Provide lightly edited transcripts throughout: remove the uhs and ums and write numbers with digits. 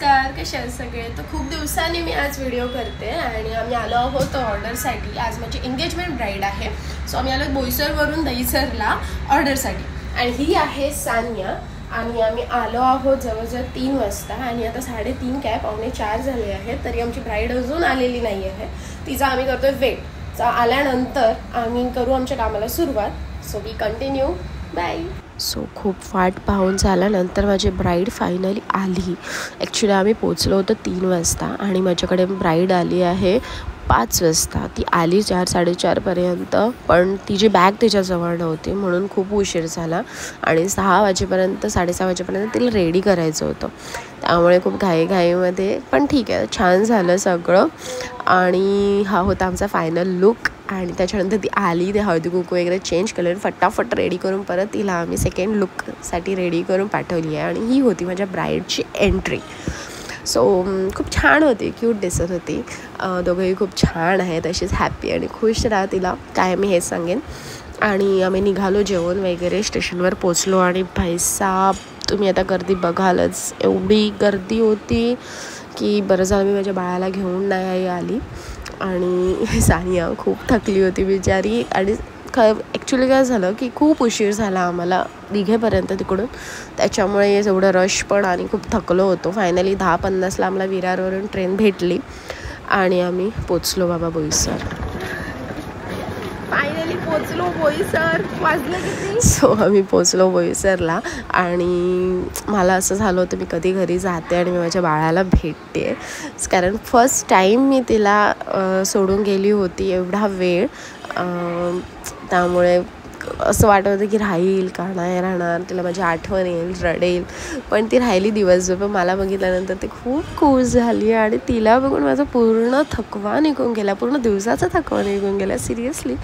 नमस्कार, कसे आहात सगळे? तर खूप दिवसांनी मी आज व्हिडिओ करते आणि आम्ही आलो आहोत ऑर्डरसाठी. आज माझी एंगेजमेंट ब्राईड आहे. सो आम्ही आलो बोईसरवरून दहीसरला ऑर्डरसाठी. आणि ही आहे सानिया आणि आम्ही आलो आहोत जवळजवळ 3 वाजता आणि आता 3:30 काय 3:45 झाले आहेत. तरी आमची ब्राईड अजून आलेली नाही आहे. तिचा आम्ही करतोय वेट. आल्यानंतर आम्ही करू आमच्या कामाला सुरुवात. So we continue. Bye. So खूप वाट पाहून झाल्यानंतर माझी ब्राईड फायनली आली. ॲक्च्युली आम्ही पोचलो होतो 3 वाजता आणि माझ्याकडे ब्राईड आली आहे 5 वाजता. ती आली 4-4:30पर्यंत, पण तिची बॅग तिच्याजवळ नव्हती म्हणून खूप उशीर झाला आणि 6 वाजेपर्यंत 6:30 वाजेपर्यंत तिला रेडी करायचं होतं. त्यामुळे खूप घाईमध्ये, पण ठीक आहे, छान झालं सगळं. आणि हा होता आमचा फायनल लुक. आणि त्याच्यानंतर ती आली, ते हळदी कुंकू वगैरे चेंज केलं, फटाफट रेडी करून परत तिला आम्ही सेकंड लुकसाठी रेडी करून पाठवली आहे. आणि ही होती माझ्या ब्राईडची एंट्री. सो खूप छान होती, क्यूट दिसत होती. दोघंही खूप छान आहेत, अशीच हॅप्पी आणि खुश राहा तिला, काय मी हेच सांगेन. आणि आम्ही निघालो, जेवण वगैरे, स्टेशनवर पोचलो आणि भाईसाब तुम्ही आता गर्दी बघालच, एवढी गर्दी होती की बरं झालं मी माझ्या बाळाला घेऊन नाही आली. आणि सानिया खूप थकली होती बिचारी. आणि ॲक्च्युली काय झालं की खूप उशीर झाला आम्हाला निघेपर्यंत तिकडून, त्याच्यामुळे एवढं रश पण आणि खूप थकलो होतो. फायनली 10:50ला आम्हाला विरारवरून ट्रेन भेटली आणि आम्ही पोचलो बाबा बोईसर. फायनली पोचलो बोईसर. वाजलं किती? सो आम्ही पोचलो बोईसरला आणि मला असं झालं होतं मी कधी घरी जाते आणि मी माझ्या बाळाला भेटते, कारण फर्स्ट टाईम मी तिला सोडून गेली होती एवढा वेळ. त्यामुळे असं वाटत होतं की राहील का नाही राहणार, तिला माझी आठवण येईल, रडेल, पण ती राहिली दिवसभर. पण मला बघितल्यानंतर ती खूप खुश झाली आणि तिला बघून माझा पूर्ण थकवा निघून गेला, पूर्ण दिवसाचा थकवा निघून गेला. सिरियसली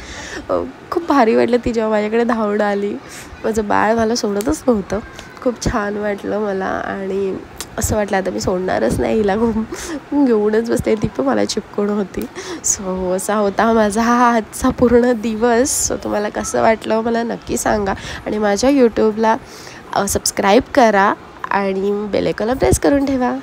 खूप भारी वाटलं ती जेव्हा माझ्याकडे धावून आली. माझं बाळ मला सोडतच नव्हतं. खूप छान वाटलं मला आणि असं वाटलं आता मी सोडणारच नाही हिला, खूप घेऊनच बसते. ती पण मला चिपकून होती. सो असा होता माझा हा आजचा पूर्ण दिवस. सो तुम्हाला कसं वाटलं मला नक्की सांगा आणि माझ्या यूट्यूबला सबस्क्राईब करा आणि बेल आयकॉनला प्रेस करून ठेवा.